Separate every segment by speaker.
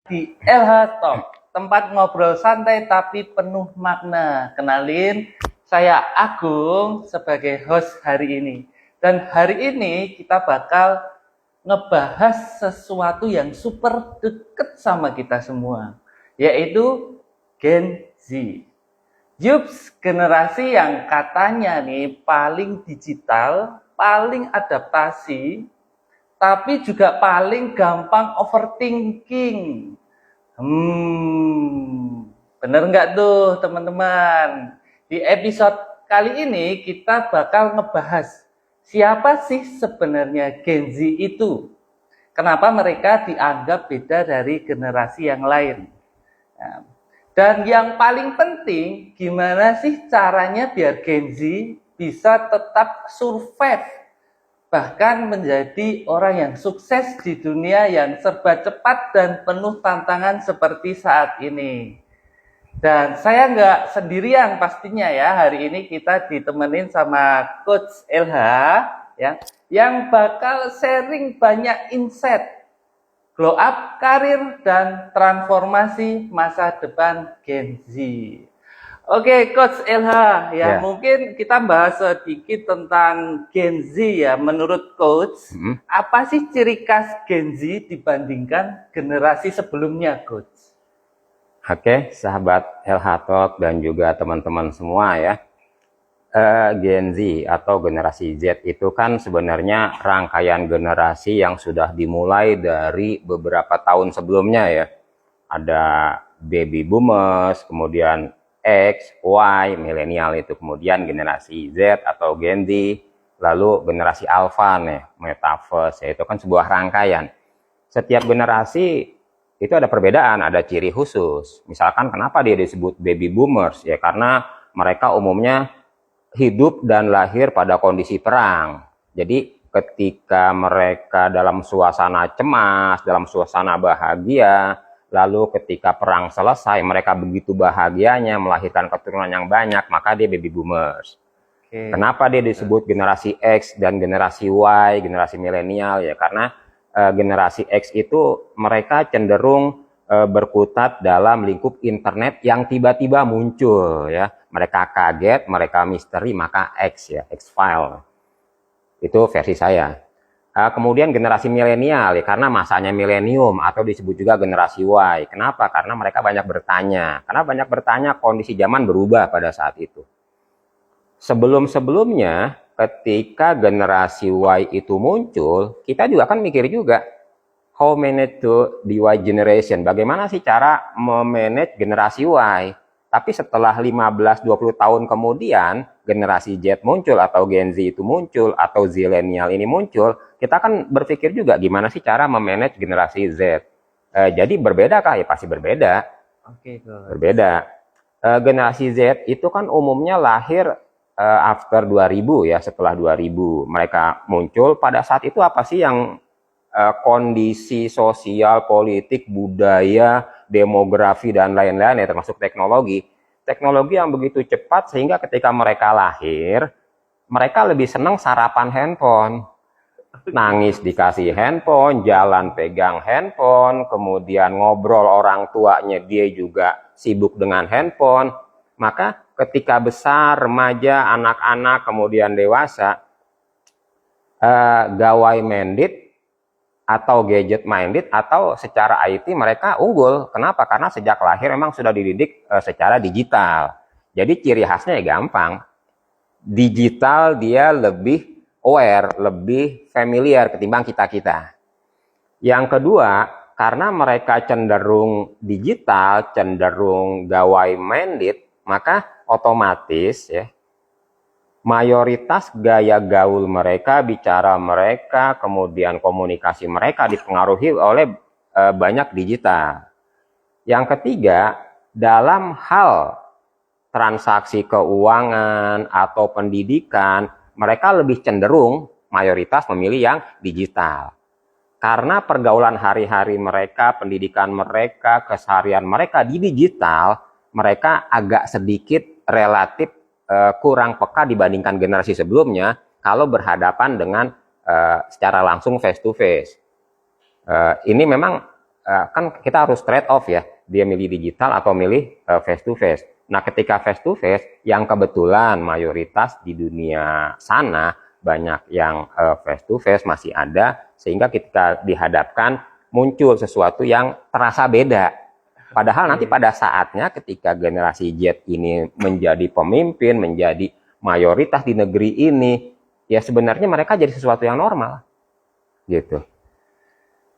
Speaker 1: Di LH Talk, tempat ngobrol santai tapi penuh makna. Kenalin, saya Agung sebagai host hari ini. Dan hari ini kita bakal ngebahas sesuatu yang super deket sama kita semua, yaitu Gen Z. Yups, generasi yang katanya nih paling digital, paling adaptasi, tapi juga paling gampang overthinking. Bener nggak tuh teman-teman? Di episode kali ini kita bakal ngebahas siapa sih sebenarnya Gen Z itu? Kenapa mereka dianggap beda dari generasi yang lain? Nah, dan yang paling penting, gimana sih caranya biar Gen Z bisa tetap survive, bahkan menjadi orang yang sukses di dunia yang serba cepat dan penuh tantangan seperti saat ini. Dan saya nggak sendirian pastinya ya, hari ini kita ditemenin sama Coach LH ya, yang bakal sharing banyak insight, glow up karir, dan transformasi masa depan Gen Z. Oke, Coach LH, ya mungkin kita bahas sedikit tentang Gen Z ya. Menurut Coach, apa sih ciri khas Gen Z dibandingkan generasi sebelumnya, Coach?
Speaker 2: Oke, sahabat LH Talk dan juga teman-teman semua ya. Gen Z atau generasi Z itu kan sebenarnya rangkaian generasi yang sudah dimulai dari beberapa tahun sebelumnya ya. Ada baby boomers, kemudian X, Y, milenial itu, kemudian generasi Z atau Gen Z, lalu generasi Alpha nih, Metaverse, ya, itu kan sebuah rangkaian. Setiap generasi itu ada perbedaan, ada ciri khusus. Misalkan kenapa dia disebut baby boomers? Ya karena mereka umumnya hidup dan lahir pada kondisi perang. Jadi ketika mereka dalam suasana cemas, dalam suasana bahagia, lalu ketika perang selesai, mereka begitu bahagianya melahirkan keturunan yang banyak, maka dia baby boomers. Kenapa dia disebut generasi X dan generasi Y, generasi milenial? Ya karena generasi X itu mereka cenderung berkutat dalam lingkup internet yang tiba-tiba muncul. Ya, mereka kaget, mereka misteri, maka X ya, X-File. Itu versi saya. Kemudian generasi milenial, ya karena masanya milenium atau disebut juga generasi Y. Kenapa? Karena mereka banyak bertanya. Karena banyak bertanya, kondisi zaman berubah pada saat itu. Sebelum-sebelumnya, ketika generasi Y itu muncul, kita juga kan mikir juga, how manage to the Y generation? Bagaimana sih cara memanage generasi Y? Tapi setelah 15-20 tahun kemudian, generasi Z muncul, atau Gen Z itu muncul, atau Zillennial ini muncul, kita kan berpikir juga gimana sih cara memanage generasi Z. Jadi berbeda kah? Ya pasti berbeda. Berbeda. Generasi Z itu kan umumnya lahir after 2000 ya, setelah 2000. Mereka muncul pada saat itu apa sih yang kondisi sosial, politik, budaya, demografi, dan lain-lain ya, termasuk teknologi. Teknologi yang begitu cepat sehingga ketika mereka lahir, mereka lebih senang sarapan handphone. Nangis dikasih handphone, jalan pegang handphone, kemudian ngobrol orang tuanya dia juga sibuk dengan handphone. Maka ketika besar, remaja, anak-anak, kemudian dewasa, gawai minded atau gadget minded atau secara IT mereka unggul. Kenapa? Karena sejak lahir memang sudah dididik secara digital. Jadi ciri khasnya ya gampang. Digital dia lebih aware, lebih familiar ketimbang kita-kita. Yang kedua, karena mereka cenderung digital, cenderung gawai minded, maka otomatis ya mayoritas gaya gaul mereka, bicara mereka, kemudian komunikasi mereka dipengaruhi oleh banyak digital. Yang ketiga, dalam hal transaksi keuangan atau pendidikan, mereka lebih cenderung mayoritas memilih yang digital. Karena pergaulan hari-hari mereka, pendidikan mereka, keseharian mereka di digital, mereka agak sedikit relatif kurang peka dibandingkan generasi sebelumnya kalau berhadapan dengan secara langsung face to face. Ini memang kan kita harus trade off ya, dia milih digital atau milih face to face. Nah, ketika face to face, yang kebetulan mayoritas di dunia sana banyak yang face to face masih ada, sehingga ketika dihadapkan muncul sesuatu yang terasa beda. Padahal nanti pada saatnya ketika generasi Z ini menjadi pemimpin, menjadi mayoritas di negeri ini, ya sebenarnya mereka jadi sesuatu yang normal. Gitu.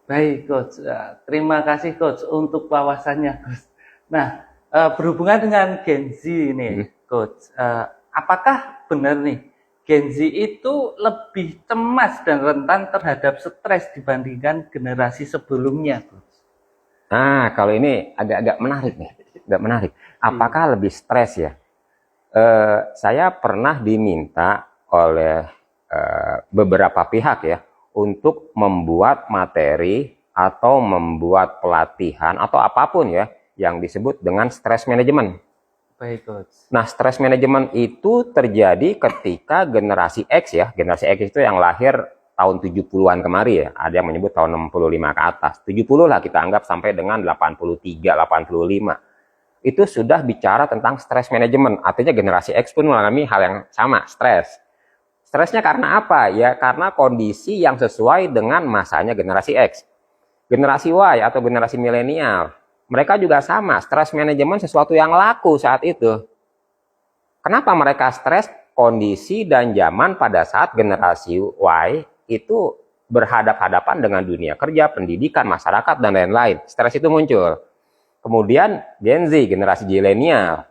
Speaker 1: Baik, Coach. Terima kasih, Coach, untuk wawasannya, Coach. Nah, berhubungan dengan Gen Z ini, Coach, apakah benar nih Gen Z itu lebih cemas dan rentan terhadap stres dibandingkan generasi sebelumnya, Coach?
Speaker 2: Nah, kalau ini agak menarik nih, agak menarik. Apakah lebih stres ya? Saya pernah diminta oleh beberapa pihak ya untuk membuat materi atau membuat pelatihan atau apapun ya yang disebut dengan stress management.
Speaker 1: Baik, Coach.
Speaker 2: Nah, stress management itu terjadi ketika generasi X ya, generasi X itu yang lahir tahun 70-an kemari ya, ada yang menyebut tahun 65 ke atas, 70 lah kita anggap sampai dengan 83, 85. Itu sudah bicara tentang stress management, artinya generasi X pun mengalami hal yang sama, stres. Stresnya karena apa? Ya karena kondisi yang sesuai dengan masanya generasi X. Generasi Y atau generasi milenial, mereka juga sama, stress management sesuatu yang laku saat itu. Kenapa mereka stres? Kondisi dan zaman pada saat generasi Y itu berhadap-hadapan dengan dunia kerja, pendidikan, masyarakat, dan lain-lain. Stres itu muncul. Kemudian Gen Z, generasi zilenial,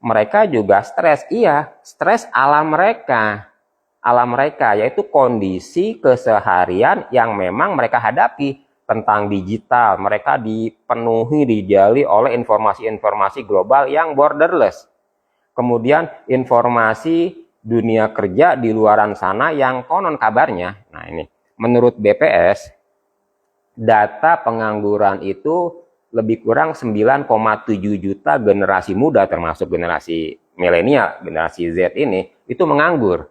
Speaker 2: mereka juga stres. Iya, stres alam mereka. Alam mereka, yaitu kondisi keseharian yang memang mereka hadapi tentang digital. Mereka dipenuhi, dijali oleh informasi-informasi global yang borderless. Kemudian informasi dunia kerja di luaran sana yang konon kabarnya, nah ini, menurut BPS, data pengangguran itu lebih kurang 9,7 juta generasi muda, termasuk generasi milenial, generasi Z ini, itu menganggur.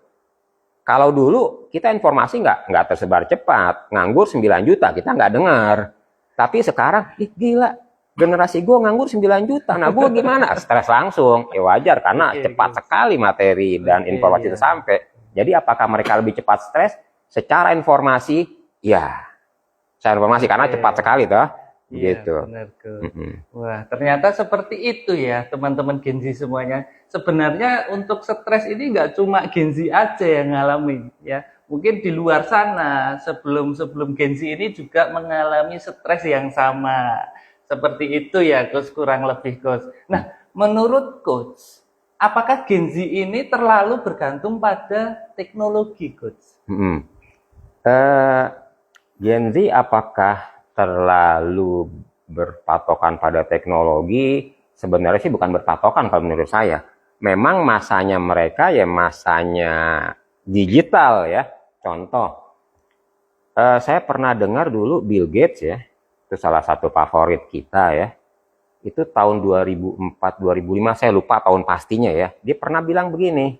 Speaker 2: Kalau dulu kita informasi nggak tersebar cepat, nganggur 9 juta, kita nggak dengar. Tapi sekarang, gila, generasi gue nganggur 9 juta, nah gue gimana? Stres langsung, ya wajar karena cepat sekali materi dan informasi itu sampai. Jadi apakah mereka lebih cepat stres? Secara informasi, ya, secara informasi karena cepat sekali toh, gitu.
Speaker 1: Benar, Wah, ternyata seperti itu ya teman-teman Gen Z semuanya. Sebenarnya untuk stres ini nggak cuma Gen Z aja yang ngalamin ya. Mungkin di luar sana sebelum Gen Z ini juga mengalami stres yang sama. Seperti itu ya, Coach, kurang lebih, Coach. Nah, menurut Coach, apakah Gen Z ini terlalu bergantung pada teknologi, Coach?
Speaker 2: Gen Z apakah terlalu berpatokan pada teknologi? Sebenarnya sih bukan berpatokan kalau menurut saya. Memang masanya mereka ya masanya digital ya. Contoh, saya pernah dengar dulu Bill Gates ya, itu salah satu favorit kita ya, itu tahun 2004-2005, saya lupa tahun pastinya ya, dia pernah bilang begini,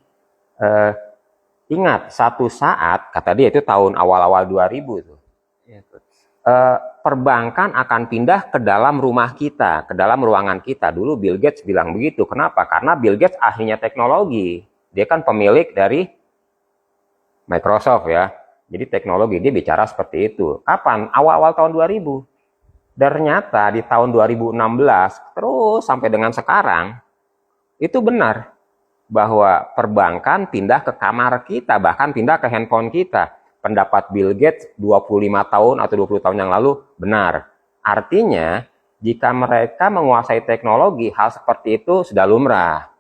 Speaker 2: ingat satu saat, kata dia itu tahun awal-awal 2000 tuh, perbankan akan pindah ke dalam rumah kita, ke dalam ruangan kita. Dulu Bill Gates bilang begitu, kenapa? Karena Bill Gates ahlinya teknologi, dia kan pemilik dari Microsoft ya, jadi teknologi, dia bicara seperti itu. Kapan? Awal-awal tahun 2000. Ternyata di tahun 2016 terus sampai dengan sekarang itu benar bahwa perbankan pindah ke kamar kita, bahkan pindah ke handphone kita. Pendapat Bill Gates 25 tahun atau 20 tahun yang lalu benar. Artinya jika mereka menguasai teknologi, hal seperti itu sudah lumrah.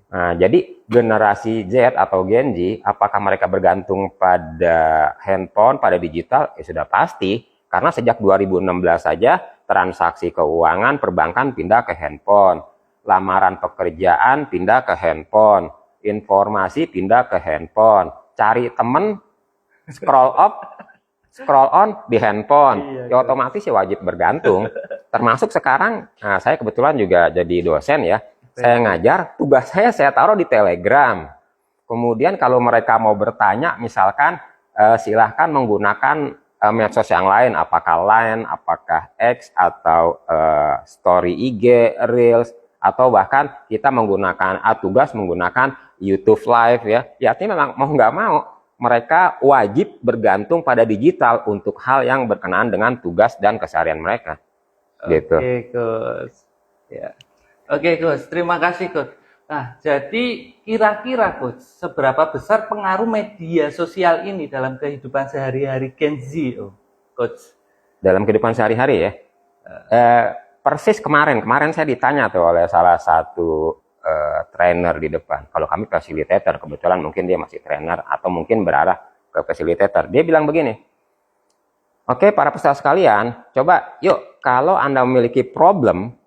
Speaker 2: Nah, jadi generasi Z atau Gen Z, apakah mereka bergantung pada handphone, pada digital? Ya sudah pasti. Karena sejak 2016 saja transaksi keuangan perbankan pindah ke handphone, lamaran pekerjaan pindah ke handphone, informasi pindah ke handphone, cari temen scroll up, scroll on di handphone, ya otomatis ya wajib bergantung. Termasuk sekarang, nah saya kebetulan juga jadi dosen ya, saya ngajar, tugas saya taruh di Telegram. Kemudian kalau mereka mau bertanya, misalkan silahkan menggunakan medsos yang lain, apakah Line, apakah X, atau Story IG, Reels, atau bahkan kita menggunakan tugas menggunakan YouTube Live ya. Ya artinya memang mau nggak mau mereka wajib bergantung pada digital untuk hal yang berkenaan dengan tugas dan keseharian mereka. Gitu.
Speaker 1: Oke, Coach. Ya. Oke, Coach. Terima kasih, Coach. Nah, jadi kira-kira, Coach, seberapa besar pengaruh media sosial ini dalam kehidupan sehari-hari Gen Z, Coach?
Speaker 2: Dalam kehidupan sehari-hari ya. Persis kemarin saya ditanya tuh oleh salah satu trainer di depan. Kalau kami fasilitator, kebetulan mungkin dia masih trainer atau mungkin berarah ke fasilitator. Dia bilang begini, oke, para peserta sekalian, coba yuk kalau Anda memiliki problemnya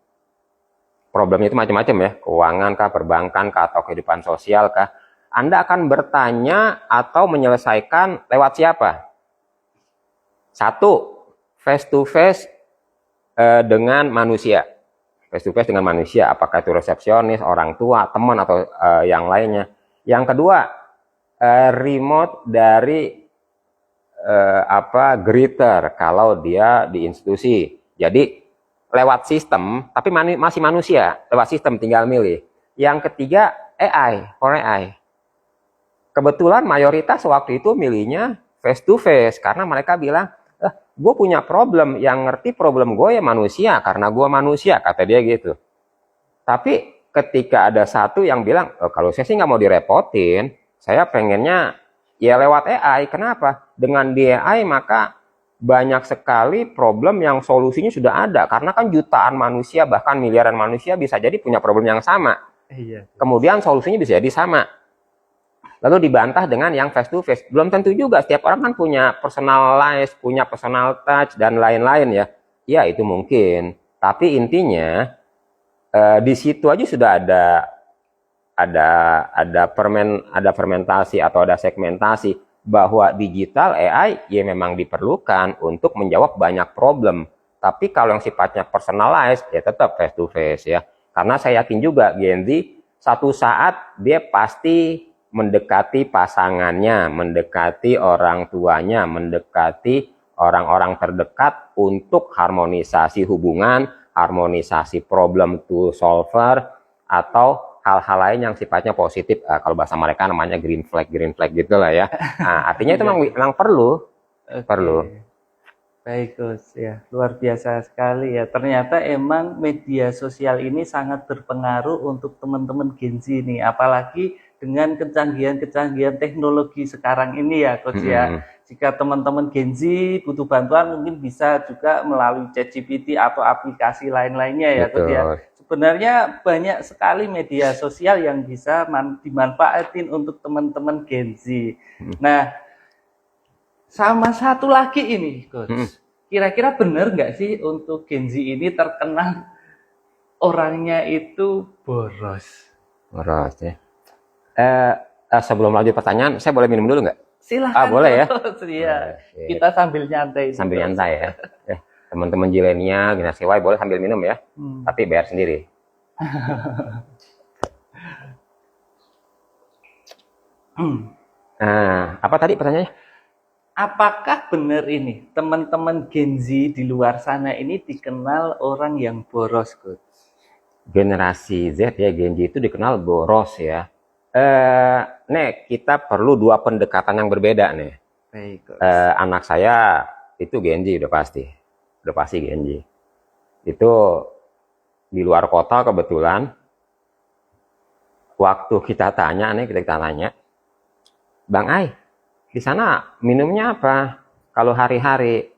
Speaker 2: itu macam-macam ya, keuangan kah, perbankan kah, atau kehidupan sosial kah, Anda akan bertanya atau menyelesaikan lewat siapa? Satu, face to face dengan manusia. Face to face dengan manusia, apakah itu resepsionis, orang tua, teman, atau yang lainnya. Yang kedua, remote dari greeter kalau dia di institusi. Jadi lewat sistem, tapi masih manusia, lewat sistem tinggal milih. Yang ketiga, for AI. Kebetulan mayoritas waktu itu milihnya face to face, karena mereka bilang, gue punya problem, yang ngerti problem gue ya manusia, karena gue manusia, kata dia gitu. Tapi ketika ada satu yang bilang, kalau saya sih nggak mau direpotin, saya pengennya ya lewat AI. Kenapa? Dengan di AI maka banyak sekali problem yang solusinya sudah ada, karena kan jutaan manusia bahkan miliaran manusia bisa jadi punya problem yang sama.
Speaker 1: Iya.
Speaker 2: Kemudian solusinya bisa jadi sama. Lalu dibantah dengan yang face to face. Belum tentu juga, setiap orang kan punya personalize, punya personal touch dan lain-lain ya. Ya itu mungkin. Tapi intinya di situ aja sudah ada fermentasi atau ada segmentasi bahwa digital AI ya memang diperlukan untuk menjawab banyak problem. Tapi kalau yang sifatnya personalized ya tetap face to face ya. Karena saya yakin juga Gen Z satu saat dia pasti mendekati pasangannya, mendekati orang tuanya, mendekati orang-orang terdekat untuk harmonisasi hubungan, harmonisasi problem to solver, atau hal-hal lain yang sifatnya positif, kalau bahasa mereka namanya green flag gitu lah ya. Nah, artinya itu memang perlu. Perlu.
Speaker 1: Baik, Gus. Ya, luar biasa sekali ya. Ternyata emang media sosial ini sangat berpengaruh untuk teman-teman Gen Z nih, apalagi dengan kecanggihan teknologi sekarang ini ya, Coach ya. Jika teman-teman Gen Z butuh bantuan mungkin bisa juga melalui ChatGPT atau aplikasi lain-lainnya ya, Coach ya. Sebenarnya banyak sekali media sosial yang bisa dimanfaatin untuk teman-teman Gen Z. Nah, sama satu lagi ini, Coach. Kira-kira benar nggak sih untuk Gen Z ini terkenal orangnya itu boros?
Speaker 2: Boros ya. Sebelum lanjut pertanyaan, saya boleh minum dulu nggak?
Speaker 1: Silahkan.
Speaker 2: Boleh ya?
Speaker 1: Iya. Kita sambil nyantai.
Speaker 2: Sambil nyantai ya. Teman-teman Jilenia, generasi Y boleh sambil minum ya, tapi bayar sendiri. Nah, apa tadi pertanyaannya?
Speaker 1: Apakah benar ini teman-teman Gen Z di luar sana ini dikenal orang yang boros, Coach?
Speaker 2: Generasi Z ya, Gen Z itu dikenal boros ya. Nih kita perlu dua pendekatan yang berbeda nih.
Speaker 1: Baik, Coach.
Speaker 2: Anak saya itu Gen Z udah pasti Gen Z. Itu di luar kota kebetulan. Waktu kita tanya, Bang Ai, di sana minumnya apa? Kalau hari-hari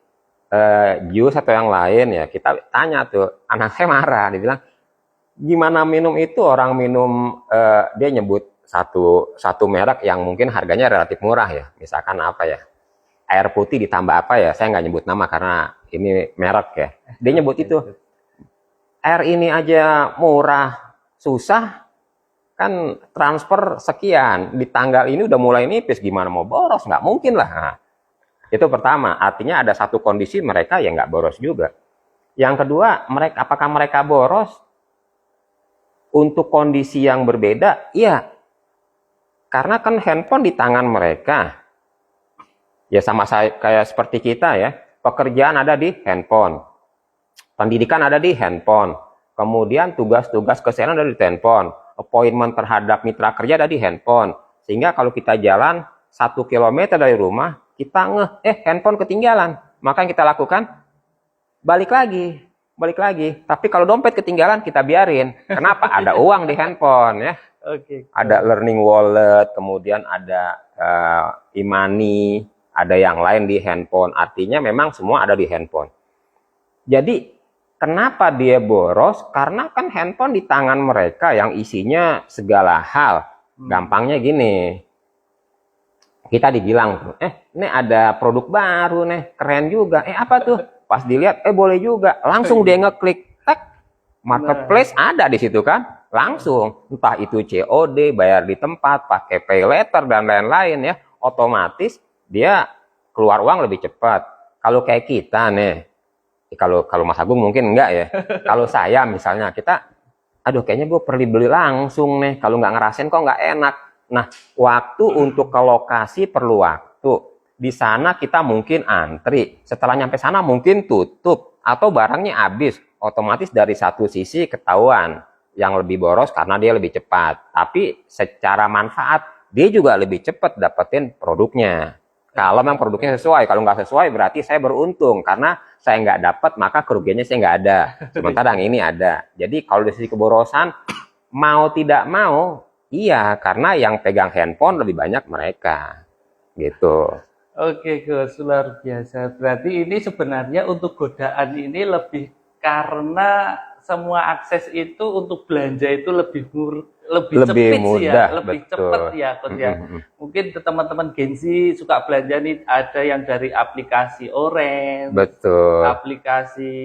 Speaker 2: jus atau yang lain ya, kita tanya tuh, anak saya marah, dia bilang, gimana minum itu orang minum, dia nyebut satu merek yang mungkin harganya relatif murah ya, misalkan apa ya, air putih ditambah apa ya, saya nggak nyebut nama karena ini merek ya. Dia nyebut itu, air ini aja murah, susah, kan transfer sekian, di tanggal ini udah mulai nipis, gimana mau boros? Nggak mungkin lah. Nah, itu pertama, artinya ada satu kondisi mereka yang nggak boros juga. Yang kedua, apakah mereka boros? Untuk kondisi yang berbeda, iya. Karena kan handphone di tangan mereka. Ya sama saya kayak seperti kita ya. Pekerjaan ada di handphone. Pendidikan ada di handphone. Kemudian tugas-tugas kesehatan ada di handphone. Appointment terhadap mitra kerja ada di handphone. Sehingga kalau kita jalan 1 kilometer dari rumah, kita handphone ketinggalan. Maka yang kita lakukan, balik lagi. Tapi kalau dompet ketinggalan, kita biarin. Kenapa? Ada uang di handphone ya.
Speaker 1: Oke.
Speaker 2: Ada learning wallet, kemudian ada e-money, ada yang lain di handphone. Artinya memang semua ada di handphone. Jadi kenapa dia boros? Karena kan handphone di tangan mereka yang isinya segala hal. Gampangnya gini, kita dibilang, ini ada produk baru nih, keren juga. Apa tuh? Pas dilihat, boleh juga. Langsung dia ngeklik, tak, marketplace ada di situ kan? Langsung, entah itu COD, bayar di tempat, pakai pay letter dan lain-lain ya, otomatis dia keluar uang lebih cepat. Kalau kayak kita nih, kalau Mas Agung mungkin enggak ya. Kalau saya misalnya, kita, aduh kayaknya gue perlu beli langsung nih. Kalau nggak ngerasain kok nggak enak. Nah, waktu untuk ke lokasi perlu waktu. Di sana kita mungkin antri. Setelah nyampe sana mungkin tutup atau barangnya habis. Otomatis dari satu sisi ketahuan yang lebih boros karena dia lebih cepat. Tapi secara manfaat dia juga lebih cepat dapetin produknya. Kalau memang produknya sesuai, kalau nggak sesuai berarti saya beruntung karena saya nggak dapat maka kerugiannya saya nggak ada. Sementara yang ini ada. Jadi kalau dari sisi keborosan mau tidak mau, iya karena yang pegang handphone lebih banyak mereka, gitu.
Speaker 1: Oke, Gus, luar biasa. Berarti ini sebenarnya untuk godaan ini lebih karena semua akses itu untuk belanja itu lebih cepet
Speaker 2: mudah,
Speaker 1: sih ya, lebih
Speaker 2: betul.
Speaker 1: cepet ya, Gus ya. Mungkin teman-teman Gen Z suka belanja nih ada yang dari aplikasi orange,
Speaker 2: betul,
Speaker 1: aplikasi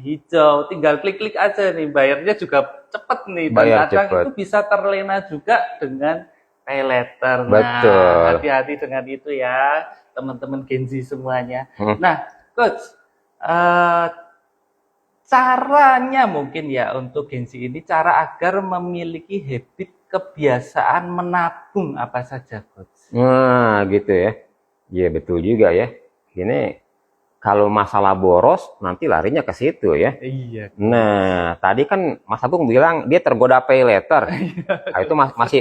Speaker 1: hijau, tinggal klik-klik aja nih, bayarnya juga cepet nih, dan
Speaker 2: bayar
Speaker 1: kadang
Speaker 2: cepet.
Speaker 1: itu bisa terlena juga dengan pay letter.
Speaker 2: Betul.
Speaker 1: Nah, hati-hati dengan itu ya, teman-teman Gen Z semuanya. Nah, Coach, caranya mungkin ya untuk Gen Z ini, cara agar memiliki habit kebiasaan menabung apa saja, Coach?
Speaker 2: Nah, gitu ya. Iya, betul juga ya. Ini kalau masalah boros nanti larinya ke situ ya.
Speaker 1: Iya.
Speaker 2: Nah, tadi kan Mas Agung bilang dia tergoda pay letter. Nah, itu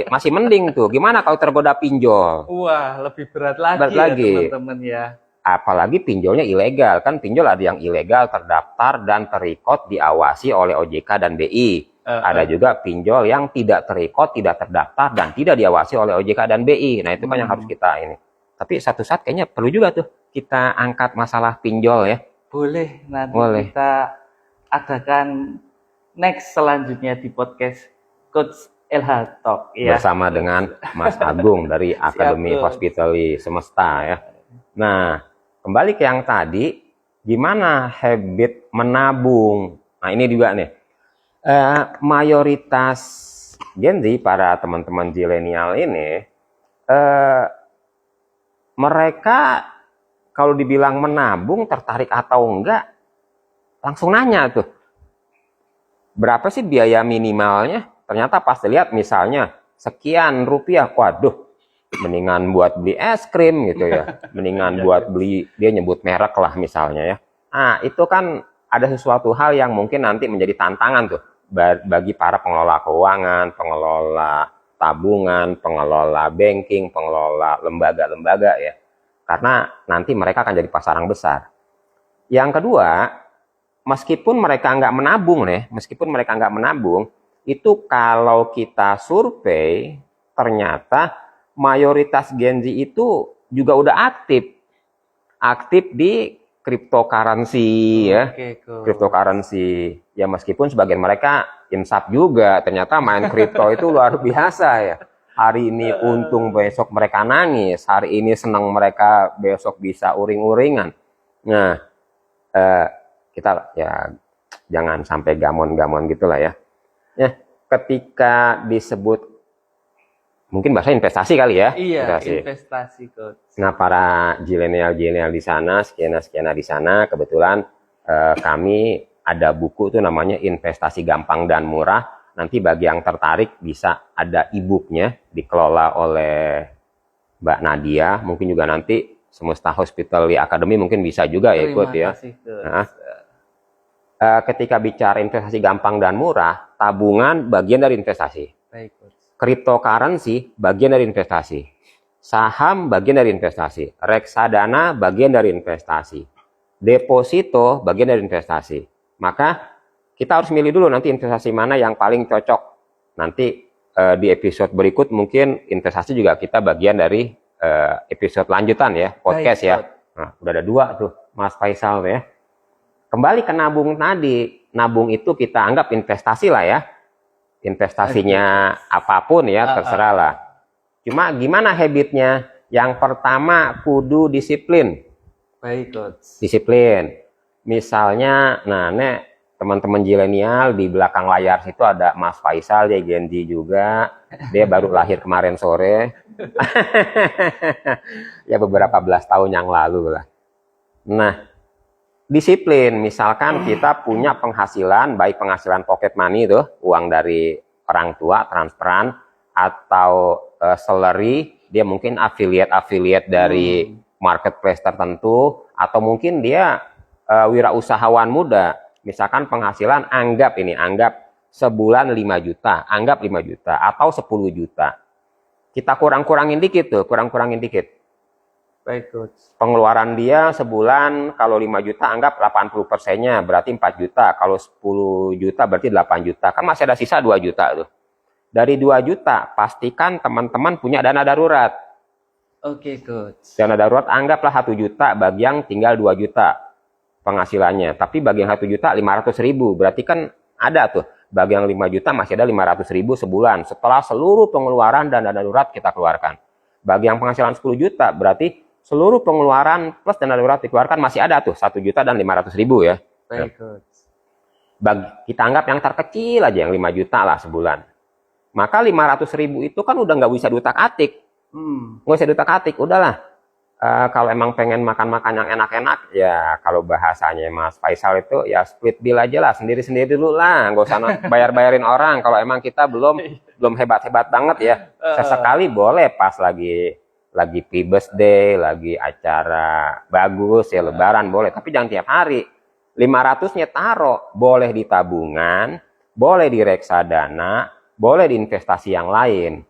Speaker 2: masih mending tuh. Gimana kalau tergoda pinjol?
Speaker 1: Wah, lebih berat lagi,
Speaker 2: ya
Speaker 1: teman-teman ya.
Speaker 2: Apalagi pinjolnya ilegal. Kan pinjol ada yang ilegal, terdaftar dan terikot diawasi oleh OJK dan BI. Ada juga pinjol yang tidak terikot, tidak terdaftar dan tidak diawasi oleh OJK dan BI. Nah, itu kan yang harus kita ini. Tapi satu saat kayaknya perlu juga tuh kita angkat masalah pinjol ya.
Speaker 1: Boleh, nanti kita adakan next selanjutnya di podcast Coach LH Talk ya.
Speaker 2: Bersama dengan Mas Agung dari Akademi Hospitality Semesta ya. Nah, kembali ke yang tadi, gimana habit menabung? Nah, ini juga nih, mayoritas Gen Z, para teman-teman zilenial ini, mereka kalau dibilang menabung, tertarik atau enggak, langsung nanya tuh, berapa sih biaya minimalnya? Ternyata pas lihat misalnya, sekian rupiah, waduh, mendingan buat beli es krim gitu ya, mendingan buat beli, dia nyebut merek lah misalnya ya. Nah, itu kan ada sesuatu hal yang mungkin nanti menjadi tantangan tuh bagi para pengelola keuangan, pengelola tabungan, pengelola banking, pengelola lembaga-lembaga ya. Karena nanti mereka akan jadi pasaran besar. Yang kedua, meskipun mereka nggak menabung, itu kalau kita survei, ternyata mayoritas Gen Z itu juga udah aktif di cryptocurrency ya. Cryptocurrency ya, meskipun sebagian mereka insaf juga, ternyata main kripto itu luar biasa ya. Hari ini untung, besok mereka nangis, hari ini senang mereka, besok bisa uring-uringan. Nah, kita ya jangan sampai gamon-gamon gitulah ya. Ketika disebut mungkin bahasa investasi kali ya.
Speaker 1: Iya, investasi Coach.
Speaker 2: Nah, para zilenial di sana, sekian di sana, kebetulan kami ada buku tuh namanya Investasi Gampang dan Murah. Nanti bagi yang tertarik bisa ada e-booknya, dikelola oleh Mbak Nadia. Mungkin juga nanti Semesta Hospitality Academy mungkin bisa juga ya ikut
Speaker 1: Terima
Speaker 2: ya.
Speaker 1: kasih, Coach.
Speaker 2: Nah, ketika bicara investasi gampang dan murah, tabungan bagian dari investasi.
Speaker 1: Baik, Coach.
Speaker 2: Cryptocurrency bagian dari investasi. Saham bagian dari investasi. Reksadana bagian dari investasi. Deposito bagian dari investasi. Maka kita harus milih dulu nanti investasi mana yang paling cocok. Nanti di episode berikut mungkin investasi juga kita bagian dari episode lanjutan ya, podcast
Speaker 1: Baik,
Speaker 2: ya.
Speaker 1: Coach.
Speaker 2: Nah, udah ada 2 tuh, Mas Faisal ya. Kembali ke nabung tadi. Nabung itu kita anggap investasi lah ya. Investasinya apapun ya, terserah lah. Cuma gimana habitnya? Yang pertama kudu disiplin.
Speaker 1: Baik, Coach.
Speaker 2: Disiplin. Misalnya, nah nek teman-teman zilenial di belakang layar situ ada Mas Faisal, dia Gen Z juga. Dia baru lahir kemarin sore. Ya beberapa belas tahun yang lalu lah. Nah, disiplin. Misalkan kita punya penghasilan, baik penghasilan pocket money itu, uang dari orang tua, transferan, atau salary, dia mungkin affiliate dari marketplace tertentu, atau mungkin dia wirausahawan muda. Misalkan penghasilan anggap sebulan 5 juta, anggap 5 juta atau 10 juta. Kita kurang-kurangin dikit tuh, kurang-kurangin dikit.
Speaker 1: Baik, Coach.
Speaker 2: Pengeluaran dia sebulan kalau 5 juta anggap 80%-nya berarti 4 juta. Kalau 10 juta berarti 8 juta. Kan masih ada sisa 2 juta tuh. Dari 2 juta pastikan teman-teman punya dana darurat.
Speaker 1: Oke, Coach.
Speaker 2: Dana darurat anggaplah 1 juta bagi yang tinggal 2 juta penghasilannya. Tapi bagi yang 1 juta 500.000. Berarti kan ada tuh. Bagi yang 5 juta masih ada 500.000 sebulan. Setelah seluruh pengeluaran dan dana darurat kita keluarkan. Bagi yang penghasilan 10 juta berarti seluruh pengeluaran plus dana darurat dikeluarkan masih ada tuh 1 juta dan 500.000 ya.
Speaker 1: Baik, Coach.
Speaker 2: Kita anggap yang terkecil aja yang 5 juta lah sebulan. Maka 500.000 itu kan udah nggak bisa diutak-atik. Nggak bisa diutak-atik, udahlah. Kalau emang pengen makan-makan yang enak-enak, ya kalau bahasanya Mas Faisal itu ya split bill aja lah, sendiri-sendiri dulu lah, nggak usah bayar-bayarin orang. Kalau emang kita belum hebat-hebat banget ya, sesekali boleh pas lagi pre-birthday, lagi acara bagus ya, lebaran boleh, tapi jangan tiap hari. 500-nya taruh, boleh di tabungan, boleh di reksadana, boleh di investasi yang lain.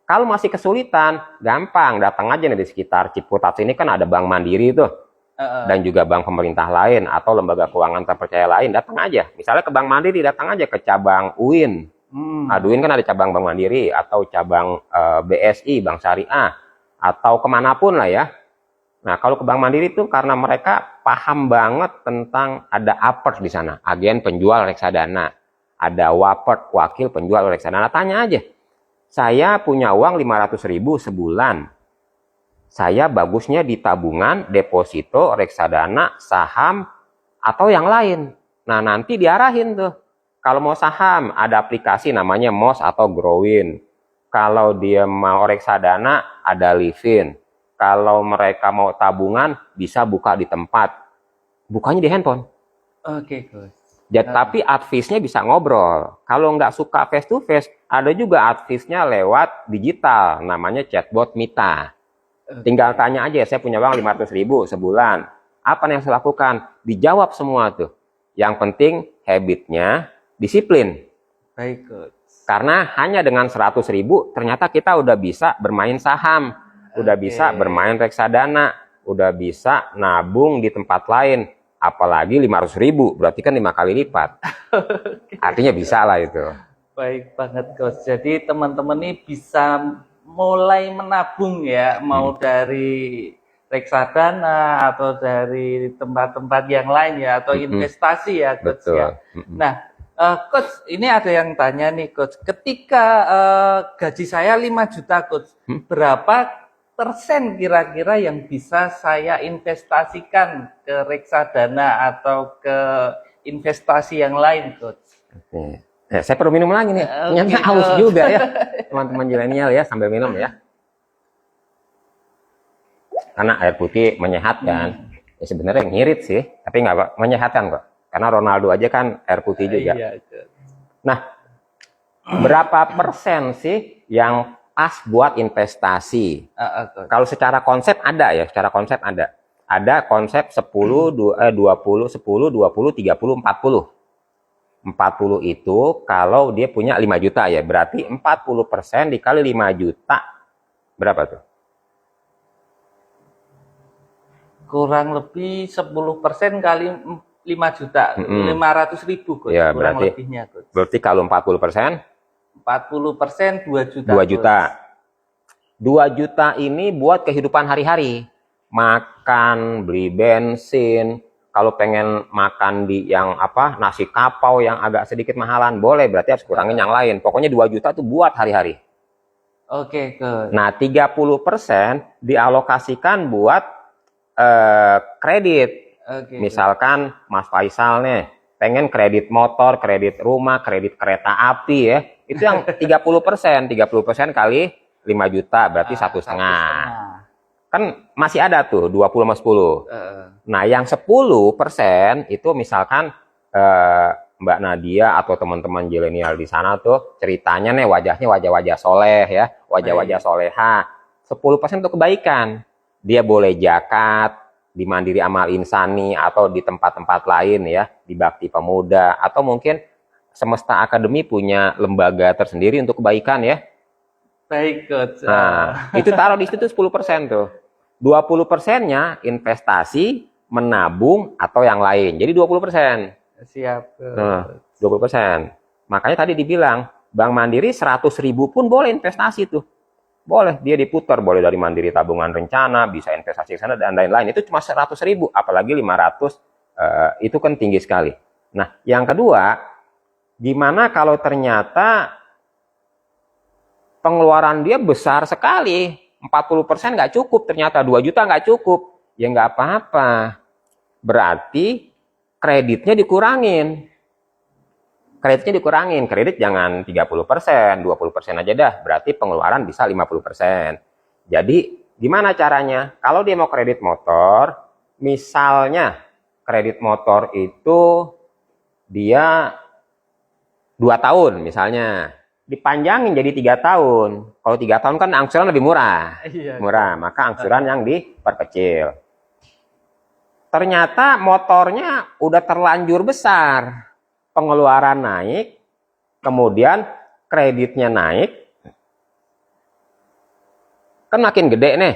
Speaker 2: Kalau masih kesulitan, gampang, datang aja nih di sekitar Ciputat ini kan ada Bank Mandiri tuh. Dan juga bank pemerintah lain atau lembaga keuangan terpercaya lain, datang aja. Misalnya ke Bank Mandiri, datang aja ke cabang UIN. Nah, UIN kan ada cabang Bank Mandiri atau cabang BSI, Bank Syariah, atau kemanapun lah ya. Nah, kalau ke Bank Mandiri tuh karena mereka paham banget tentang ada APERS di sana, agen penjual reksadana. Ada WAPERT, wakil penjual reksadana. Tanya aja. Saya punya uang 500.000 sebulan. Saya bagusnya di tabungan, deposito, reksadana, saham, atau yang lain. Nah, nanti diarahin tuh. Kalau mau saham, ada aplikasi namanya MOS atau Growin. Kalau dia mau reksadana, ada Livin. Kalau mereka mau tabungan, bisa buka di tempat. Bukanya di handphone.
Speaker 1: Oke, Coach.
Speaker 2: Tapi advice-nya bisa ngobrol. Kalau nggak suka face to face, ada juga advice-nya lewat digital, namanya chatbot Mita. Tinggal tanya aja, saya punya uang 500.000 sebulan. Apa yang saya lakukan? Dijawab semua tuh. Yang penting habitnya disiplin.
Speaker 1: Baik, Coach.
Speaker 2: Karena hanya dengan 100.000 ternyata kita udah bisa bermain saham, udah bisa bermain reksadana, udah bisa nabung di tempat lain. Apalagi 500.000, berarti kan 5 kali lipat. Artinya bisa lah itu.
Speaker 1: Baik banget, Coach. Jadi teman-teman ini bisa mulai menabung ya, mau dari reksadana atau dari tempat-tempat yang lain ya, atau investasi ya, Coach.
Speaker 2: Betul.
Speaker 1: Ya. Nah, Coach, ini ada yang tanya nih, Coach. Ketika gaji saya 5 juta, Coach, berapa persen kira-kira yang bisa saya investasikan ke reksadana atau ke investasi yang lain, Coach?
Speaker 2: Oke. Saya perlu minum lagi nih. Ternyata haus juga ya, teman-teman milenial ya, sambil minum ya. Karena air putih menyehatkan. Ya sebenarnya ngirit sih, tapi nggak menyehatkan kok. Karena Ronaldo aja kan air putih juga. Nah, berapa persen sih yang pas buat investasi.
Speaker 1: Coach.
Speaker 2: Kalau secara konsep ada ya, secara konsep ada. Ada konsep 10, 20, 10, 20, 30, 40. 40 itu kalau dia punya 5 juta ya, berarti 40% dikali 5 juta, berapa tuh?
Speaker 1: Kurang lebih 10% kali 5 juta, 500.000 Coach,
Speaker 2: Ya,
Speaker 1: kurang
Speaker 2: berarti,
Speaker 1: lebihnya Coach.
Speaker 2: berarti kalau 40%,
Speaker 1: 40% 2 juta.
Speaker 2: 2 juta. 2 juta ini buat kehidupan hari-hari. Makan, beli bensin, kalau pengen makan di yang apa, nasi kapau yang agak sedikit mahalan, boleh, berarti harus kurangin yang lain. Pokoknya 2 juta tuh buat hari-hari.
Speaker 1: Oke, Coach.
Speaker 2: Nah, 30% dialokasikan buat kredit.
Speaker 1: Oke,
Speaker 2: Misalkan Mas Faisal nih, pengen kredit motor, kredit rumah, kredit kereta api ya. Itu yang 30%. 30% kali 5 juta, berarti 1,5. Kan masih ada tuh 20 sama 10. Nah, yang 10% itu misalkan Mbak Nadia atau teman-teman zilenial di sana tuh ceritanya nih wajahnya wajah-wajah soleh ya, wajah-wajah soleha. 10% untuk kebaikan. Dia boleh zakat di Mandiri Amal Insani atau di tempat-tempat lain ya, di Bakti Pemuda, atau mungkin Semesta Akademi punya lembaga tersendiri untuk kebaikan ya.
Speaker 1: Baik, Coach.
Speaker 2: Nah, itu taruh di situ 10% tuh. 20%-nya investasi, menabung, atau yang lain. Jadi 20%.
Speaker 1: Siap.
Speaker 2: Nah, 20%. Makanya tadi dibilang, Bank Mandiri 100.000 pun boleh investasi tuh. Boleh, dia diputar. Boleh dari Mandiri Tabungan Rencana, bisa investasi ke sana, dan lain-lain. Itu cuma 100.000, apalagi 500, itu kan tinggi sekali. Nah, yang kedua, gimana kalau ternyata pengeluaran dia besar sekali, 40% nggak cukup, ternyata 2 juta nggak cukup, ya nggak apa-apa. Berarti kreditnya dikurangin. Kredit jangan 30%, 20% aja dah, berarti pengeluaran bisa 50%. Jadi gimana caranya? Kalau dia mau kredit motor, misalnya kredit motor itu dia 2 tahun misalnya, dipanjangin jadi 3 tahun. Kalau 3 tahun kan angsuran lebih murah. Murah, maka angsuran yang diperkecil. Ternyata motornya udah terlanjur besar. Pengeluaran naik, kemudian kreditnya naik. Kan makin gede nih.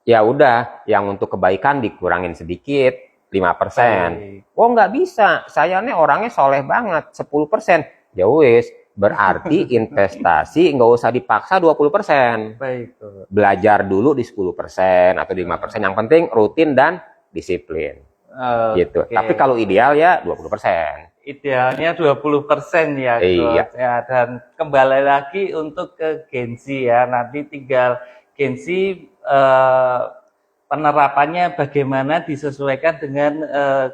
Speaker 2: Ya udah, yang untuk kebaikan dikurangin sedikit, 5%. Oh, nggak bisa. Saya nih orangnya soleh banget, 10%. Ya wis, berarti investasi nggak usah dipaksa 20%.
Speaker 1: Baik.
Speaker 2: Belajar dulu di 10% atau di 5%. Yang penting rutin dan disiplin. Gitu. Tapi kalau ideal ya 20%.
Speaker 1: Idealnya 20% ya,
Speaker 2: Iya.
Speaker 1: Ya, dan kembali lagi untuk ke Genzi ya. Nanti tinggal Genzi penerapannya bagaimana disesuaikan dengan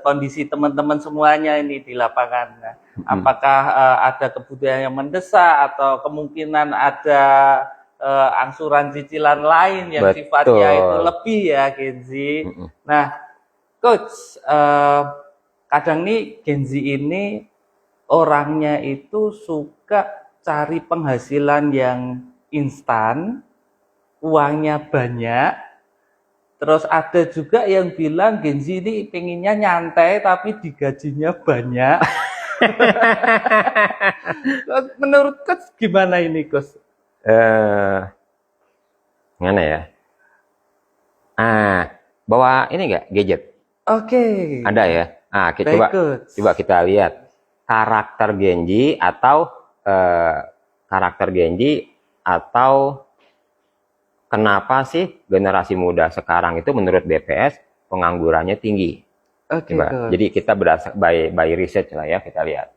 Speaker 1: kondisi teman-teman semuanya ini di lapangan. Nah, apakah ada kebutuhan yang mendesak atau kemungkinan ada angsuran cicilan lain yang sifatnya itu lebih ya, Genzi. Nah, Coach, kadang nih Genzi ini orangnya itu suka cari penghasilan yang instan, uangnya banyak. Terus ada juga yang bilang Genzi ini pengennya nyantai tapi digajinya banyak. Menurut Coach gimana ini, Coach?
Speaker 2: Gimana ya? Bawa ini enggak gadget?
Speaker 1: Oke.
Speaker 2: Ada ya? Coba kita lihat karakter Genzi atau kenapa sih generasi muda sekarang itu menurut BPS penganggurannya tinggi? Coba. Jadi kita berdasar by research lah ya, kita lihat.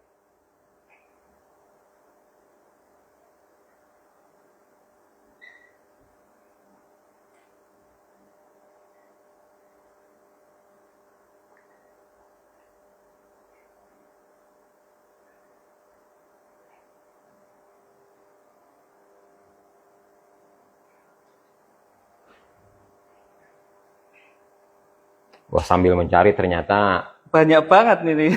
Speaker 2: Wah, sambil mencari ternyata
Speaker 1: banyak banget nih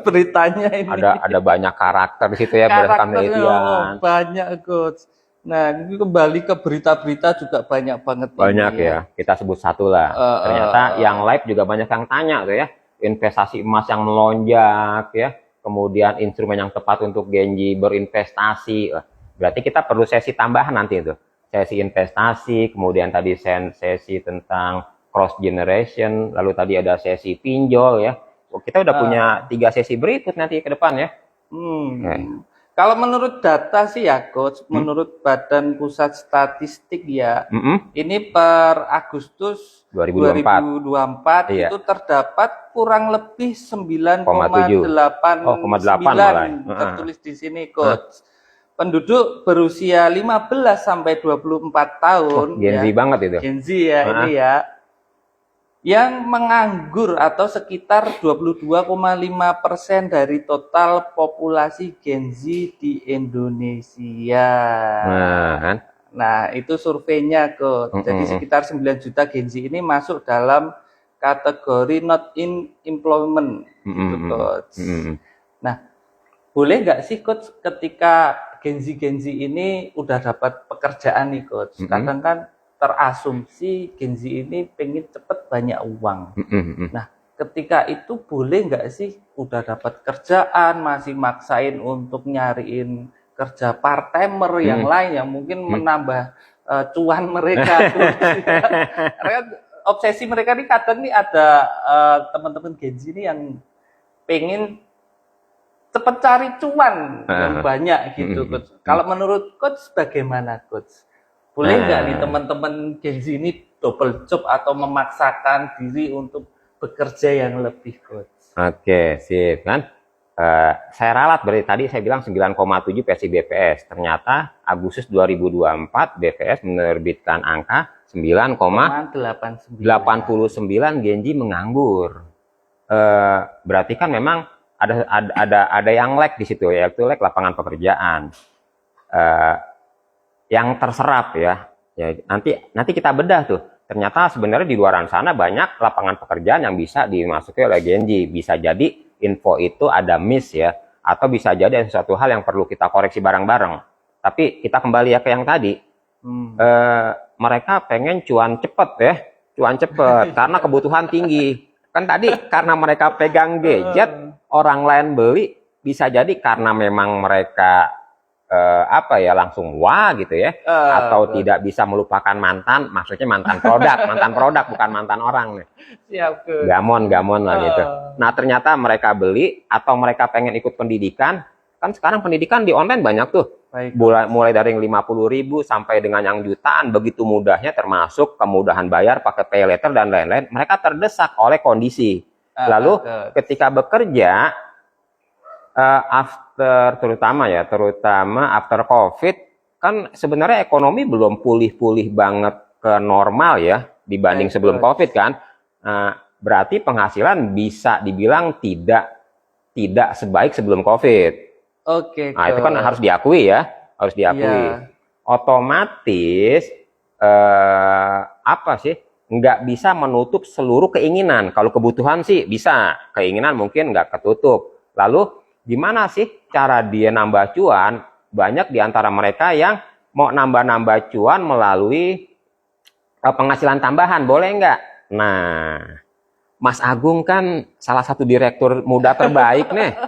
Speaker 1: beritanya ini.
Speaker 2: Ada banyak karakter di situ ya berdasarkan penelitian.
Speaker 1: Banyak, Coach. Nah, ini kembali ke berita-berita juga banyak banget
Speaker 2: Banyak
Speaker 1: ini
Speaker 2: ya, kita sebut satu lah. Ternyata yang live juga banyak yang tanya tuh ya, investasi emas yang melonjak ya, kemudian instrumen yang tepat untuk Genji berinvestasi. Berarti kita perlu sesi tambahan nanti itu, sesi investasi, kemudian tadi sesi tentang cross generation, lalu tadi ada sesi pinjol ya. Kita udah punya 3 sesi berikut nanti ke depan ya.
Speaker 1: Kalau menurut data sih ya Coach, menurut Badan Pusat Statistik ya, ini per Agustus 2024
Speaker 2: Iya.
Speaker 1: itu terdapat kurang lebih 9,8
Speaker 2: malah.
Speaker 1: tertulis di sini Coach. Penduduk berusia 15 sampai 24 tahun
Speaker 2: Gen Z banget itu.
Speaker 1: Gen Z ya ini ya. Yang menganggur atau sekitar 22,5% dari total populasi Gen Z di Indonesia. Nah, itu surveinya Coach. Jadi sekitar 9 juta Gen Z ini masuk dalam kategori not in employment gitu Coach. Nah, boleh nggak sih Coach ketika Gen Z ini udah dapat pekerjaan nih Coach? Kadang kan terasumsi Gen Z ini pengen cepet banyak uang. Nah, ketika itu boleh nggak sih udah dapat kerjaan masih maksain untuk nyariin kerja part timer yang lain yang mungkin menambah cuan mereka. Karena obsesi mereka nih kadang nih ada teman-teman Gen Z ini yang pengen cepet cari cuan yang banyak gitu Coach. Kalau menurut Coach bagaimana Coach? Boleh nggak nih teman-teman Gen Z ini double job atau memaksakan diri untuk bekerja yang lebih Coach?
Speaker 2: Oke, sip kan. Saya ralat berarti tadi saya bilang 9,7 versi BPS. Ternyata Agustus 2024 BPS menerbitkan angka 9,89 Gen Z menganggur. Berarti kan memang ada yang lag di situ, yaitu lag lapangan pekerjaan. Yang terserap ya nanti kita bedah tuh. Ternyata sebenarnya di luaran sana banyak lapangan pekerjaan yang bisa dimasuki oleh Gen Z. Bisa jadi info itu ada miss ya, atau bisa jadi ada sesuatu hal yang perlu kita koreksi bareng-bareng. Tapi kita kembali ya ke yang tadi. Mereka pengen cuan cepet ya, cuan cepet karena kebutuhan tinggi. Kan tadi karena mereka pegang gadget, orang lain beli, bisa jadi karena memang mereka langsung wah gitu ya, atau tidak bisa melupakan mantan, maksudnya mantan produk bukan mantan orang nih.
Speaker 1: Siap,
Speaker 2: gamon lah gitu. Nah ternyata mereka beli atau mereka pengen ikut pendidikan, kan sekarang pendidikan di online banyak tuh. Mulai dari 50.000 sampai dengan yang jutaan, begitu mudahnya, termasuk kemudahan bayar pakai pay letter dan lain-lain. Mereka terdesak oleh kondisi. Lalu ketika bekerja terutama after COVID, kan sebenarnya ekonomi belum pulih-pulih banget ke normal ya dibanding sebelum COVID kan. Berarti penghasilan bisa dibilang tidak sebaik sebelum COVID. Nah itu kan harus diakui ya, Otomatis nggak bisa menutup seluruh keinginan. Kalau kebutuhan sih bisa, keinginan mungkin nggak ketutup. Lalu gimana sih cara dia nambah cuan? Banyak di antara mereka yang mau nambah cuan melalui penghasilan tambahan, boleh nggak? Nah, Mas Agung kan salah satu direktur muda terbaik nih.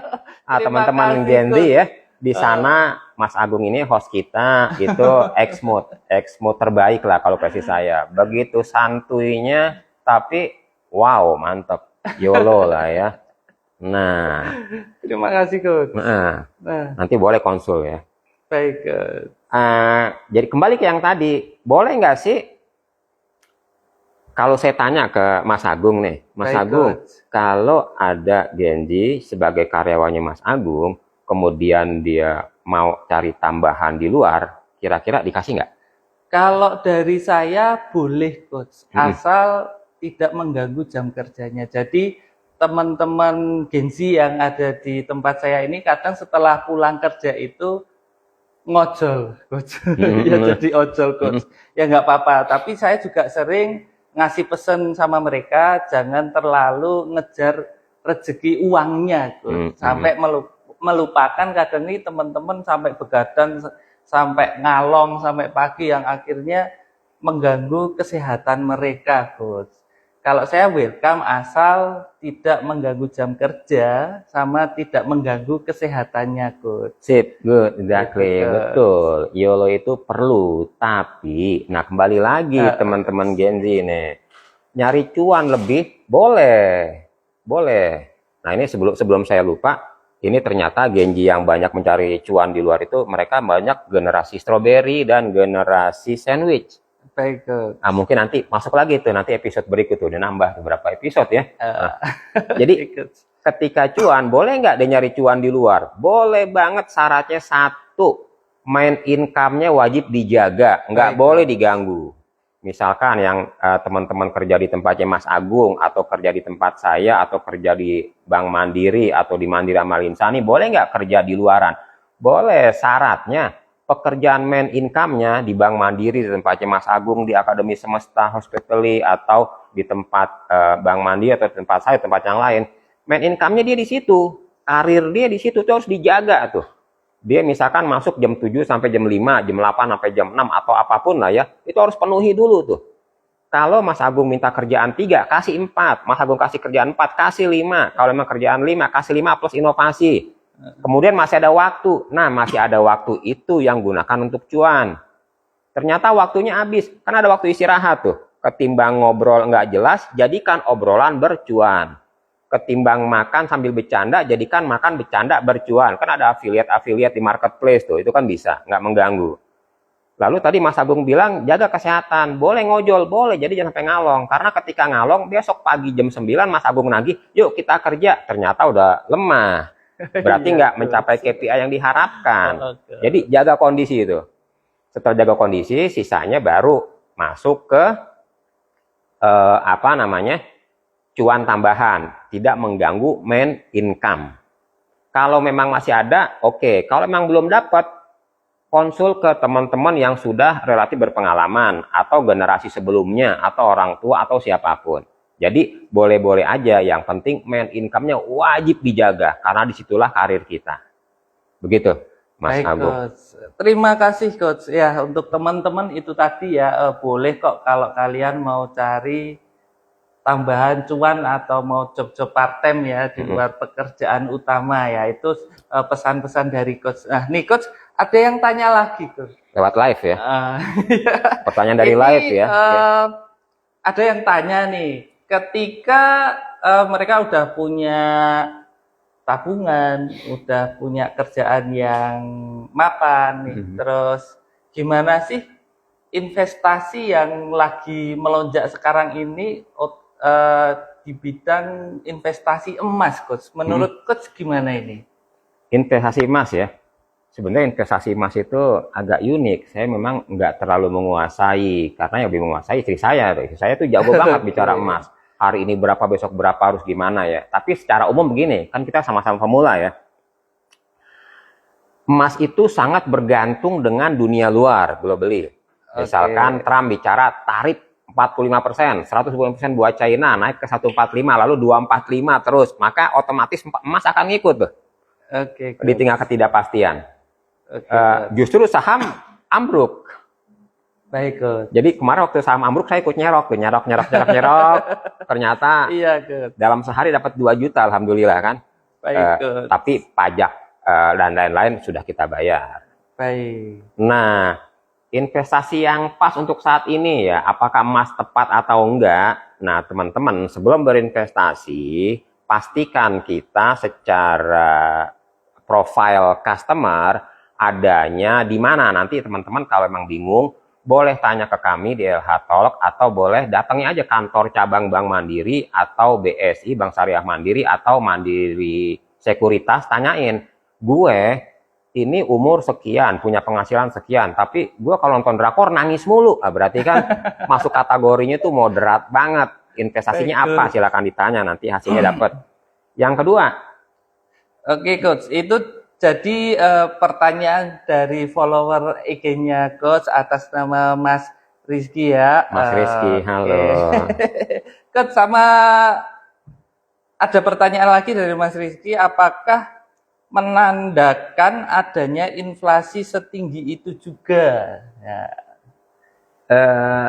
Speaker 2: Teman-teman Gen Z ya. Di sana Mas Agung ini host kita, itu ex-mood terbaik lah kalau versi saya. Begitu santuinya, tapi wow, mantep. YOLO lah ya. Nah,
Speaker 1: terima kasih Coach.
Speaker 2: Nanti boleh konsul ya.
Speaker 1: Baik.
Speaker 2: Jadi kembali ke yang tadi, boleh nggak sih kalau saya tanya ke Mas Agung nih, Mas Agung, kalau ada Gen Z sebagai karyawannya Mas Agung, kemudian dia mau cari tambahan di luar, kira-kira dikasih nggak?
Speaker 1: Kalau dari saya boleh Coach, asal tidak mengganggu jam kerjanya. Jadi teman-teman Gen Z yang ada di tempat saya ini kadang setelah pulang kerja itu ngojol Coach. Ya jadi ojol Coach. Ya nggak apa-apa, tapi saya juga sering ngasih pesan sama mereka jangan terlalu ngejar rezeki uangnya Coach. Sampai melupakan kadang nih teman-teman sampai begadang sampai ngalong sampai pagi yang akhirnya mengganggu kesehatan mereka, Coach. Kalau saya welcome asal tidak mengganggu jam kerja sama tidak mengganggu kesehatannya, Coach.
Speaker 2: Sip, good, exactly,
Speaker 1: Gitu, Coach.
Speaker 2: betul. YOLO itu perlu, tapi, nah kembali lagi teman-teman Gen Z nih, nyari cuan lebih boleh, boleh. Nah ini sebelum saya lupa, ini ternyata Gen Z yang banyak mencari cuan di luar itu, mereka banyak generasi strawberry dan generasi sandwich.
Speaker 1: Baik, Coach.
Speaker 2: Nah, mungkin nanti masuk lagi tuh, nanti episode berikut tuh, udah nambah beberapa episode ya. Nah, jadi ketika cuan, boleh nggak dia nyari cuan di luar? Boleh banget, syaratnya satu, main income-nya wajib dijaga, nggak boleh diganggu. Misalkan yang teman-teman kerja di tempatnya Mas Agung, atau kerja di tempat saya, atau kerja di Bank Mandiri, atau di Mandiri Amal Insani, boleh nggak kerja di luaran? Boleh, syaratnya pekerjaan main income-nya di Bank Mandiri, di tempatnya Mas Agung, di Akademi Semesta Hospitality, atau di tempat Bank Mandiri, atau di tempat saya, tempat yang lain, main income-nya dia di situ, karir dia di situ, itu harus dijaga tuh. Dia misalkan masuk jam 7 sampai jam 5, jam 8 sampai jam 6, atau apapun lah ya, itu harus penuhi dulu tuh. Kalau Mas Agung minta kerjaan 3, kasih 4. Mas Agung kasih kerjaan 4, kasih 5. Kalau memang kerjaan 5, kasih 5 plus inovasi. Kemudian masih ada waktu. Nah, masih ada waktu itu yang gunakan untuk cuan. Ternyata waktunya habis. Kan ada waktu istirahat tuh. Ketimbang ngobrol nggak jelas, jadikan obrolan bercuan. Ketimbang makan sambil bercanda, jadikan makan bercanda bercuan. Kan ada affiliate di marketplace tuh. Itu kan bisa, nggak mengganggu. Lalu tadi Mas Agung bilang, jaga kesehatan. Boleh ngojol, boleh. Jadi jangan sampai ngalong. Karena ketika ngalong, besok pagi jam 9 Mas Agung nagih, yuk kita kerja. Ternyata udah lemah. Berarti nggak mencapai KPI yang diharapkan. Jadi jaga kondisi itu. Setelah jaga kondisi, sisanya baru masuk ke cuan tambahan, tidak mengganggu main income. Kalau memang masih ada, oke. Kalau memang belum dapat, konsul ke teman-teman yang sudah relatif berpengalaman, atau generasi sebelumnya, atau orang tua, atau siapapun. Jadi boleh-boleh aja, yang penting main income-nya wajib dijaga, karena disitulah karir kita. Begitu, Mas Agung.
Speaker 1: Coach. Terima kasih, Coach. Ya, untuk teman-teman itu tadi ya, boleh kok kalau kalian mau cari tambahan cuan atau mau job-job part-time ya, di luar pekerjaan utama ya, itu pesan-pesan dari Coach. Nah, nih Coach, ada yang tanya lagi, Coach.
Speaker 2: Lewat live ya? Pertanyaan dari live ya?
Speaker 1: Ada yang tanya nih, ketika mereka udah punya tabungan, udah punya kerjaan yang mapan nih, terus gimana sih investasi yang lagi melonjak sekarang ini di bidang investasi emas, Coach? Menurut Coach gimana ini?
Speaker 2: Investasi emas ya? Sebenarnya investasi emas itu agak unik. Saya memang nggak terlalu menguasai, karena yang lebih menguasai istri saya. Istri saya tuh jago banget bicara emas. Hari ini berapa, besok berapa, harus gimana ya. Tapi secara umum begini, kan kita sama-sama pemula ya. Emas itu sangat bergantung dengan dunia luar, globally. Misalkan Trump bicara tarif 45%, 120% buat China, naik ke 145, lalu 245 terus. Maka otomatis emas akan ngikut tuh. Di tengah ketidakpastian. Justru saham ambruk.
Speaker 1: Baik, Coach.
Speaker 2: Jadi kemarin waktu saham ambruk saya ikut nyerok. Ternyata dalam sehari dapat 2 juta, alhamdulillah kan. Baik, tapi pajak dan lain-lain sudah kita bayar.
Speaker 1: Baik.
Speaker 2: Nah, investasi yang pas untuk saat ini ya, apakah emas tepat atau enggak? Nah, teman-teman, sebelum berinvestasi, pastikan kita secara profile customer adanya di mana. Nanti teman-teman kalau memang bingung, boleh tanya ke kami di LH Talk, atau boleh datangi aja kantor cabang Bank Mandiri, atau BSI, Bank Syariah Mandiri, atau Mandiri Sekuritas, tanyain, gue ini umur sekian, punya penghasilan sekian, tapi gue kalau nonton drakor nangis mulu. Nah, berarti kan masuk kategorinya tuh moderat banget. Investasinya apa? Silakan ditanya, nanti hasilnya dapat. Yang kedua.
Speaker 1: Oke, Coach, itu jadi pertanyaan dari follower IG-nya Coach atas nama Mas Rizky ya.
Speaker 2: Mas Rizky, halo.
Speaker 1: Coach, sama ada pertanyaan lagi dari Mas Rizky, apakah menandakan adanya inflasi setinggi itu juga. Ya.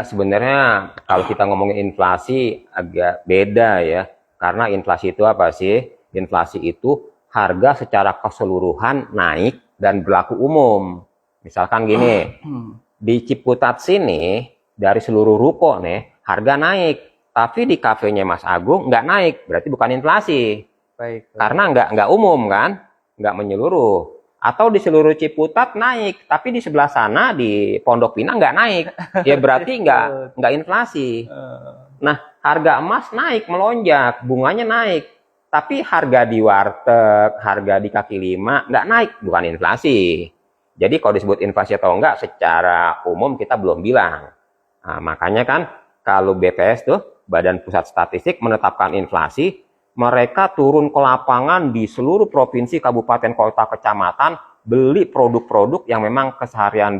Speaker 2: Sebenarnya kalau kita ngomongin inflasi agak beda ya, karena inflasi itu apa sih? Inflasi itu harga secara keseluruhan naik dan berlaku umum. Misalkan gini, di Ciputat sini dari seluruh ruko nih harga naik, tapi di kafenya Mas Agung nggak naik, berarti bukan inflasi.
Speaker 1: Baik.
Speaker 2: Karena nggak umum kan, nggak menyeluruh. Atau di seluruh Ciputat naik, tapi di sebelah sana di Pondok Pinang nggak naik, ya berarti nggak inflasi. Nah, harga emas naik melonjak, bunganya naik, tapi harga di warteg, harga di kaki lima nggak naik, bukan inflasi. Jadi kalau disebut inflasi atau enggak, secara umum kita belum bilang. Nah, makanya kan kalau BPS tuh, Badan Pusat Statistik menetapkan inflasi, mereka turun ke lapangan di seluruh provinsi, kabupaten, kota, kecamatan, beli produk-produk yang memang keseharian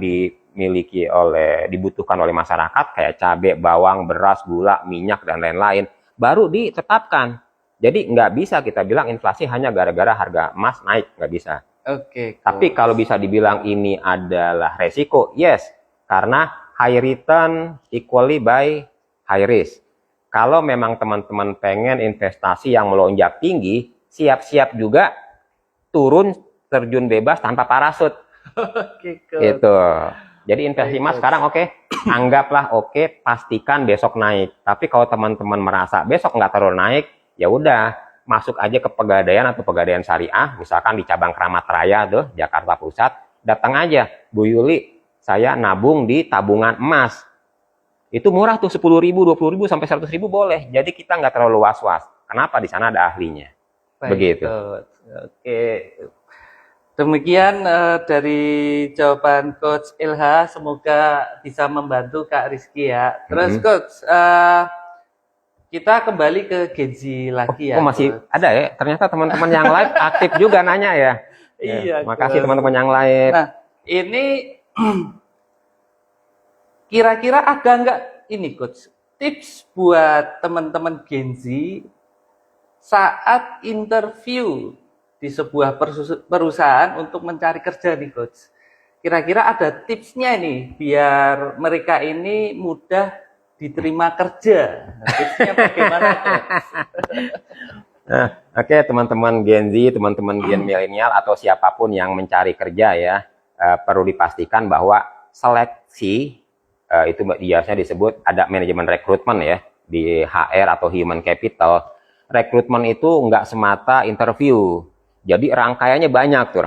Speaker 2: dibutuhkan oleh masyarakat, kayak cabai, bawang, beras, gula, minyak, dan lain-lain, baru ditetapkan. Jadi nggak bisa kita bilang inflasi hanya gara-gara harga emas naik, nggak bisa.
Speaker 1: Oke.
Speaker 2: Tapi kalau bisa dibilang ini adalah resiko, yes, karena high return equally by high risk. Kalau memang teman-teman pengen investasi yang melonjak tinggi, siap-siap juga turun terjun bebas tanpa parasut.
Speaker 1: Oke,
Speaker 2: Itu. Jadi investasi emas sekarang oke, anggaplah oke, pastikan besok naik. Tapi kalau teman-teman merasa besok nggak terlalu naik, ya udah masuk aja ke Pegadaian atau Pegadaian Syariah, misalkan di cabang Kramat Raya tuh, Jakarta Pusat, datang aja, Bu Yuli, saya nabung di tabungan emas. Itu murah tuh, 10.000, 20.000 sampai 100.000 boleh. Jadi kita nggak terlalu was-was. Kenapa? Di sana ada ahlinya.
Speaker 1: Baik,
Speaker 2: begitu.
Speaker 1: Oke. Demikian dari jawaban Coach Ilha, semoga bisa membantu Kak Rizky ya. Terus Coach, kita kembali ke Genzi lagi ya.
Speaker 2: Masih
Speaker 1: Coach.
Speaker 2: ada ya? Ternyata teman-teman yang live aktif juga nanya ya.
Speaker 1: Iya.
Speaker 2: Makasih teman-teman yang live.
Speaker 1: Nah, ini kira-kira ada nggak ini Coach tips buat teman-teman Genzi saat interview di sebuah perusahaan untuk mencari kerja nih Coach? Kira-kira ada tipsnya nih biar mereka ini mudah diterima kerja. Tipsnya bagaimana Coach?
Speaker 2: Nah, oke, teman-teman Gen Z, teman-teman Gen milenial atau siapapun yang mencari kerja ya, perlu dipastikan bahwa seleksi itu biasanya disebut ada manajemen rekrutmen ya, di HR atau human capital. Rekrutmen itu nggak semata interview, jadi rangkaiannya banyak tuh,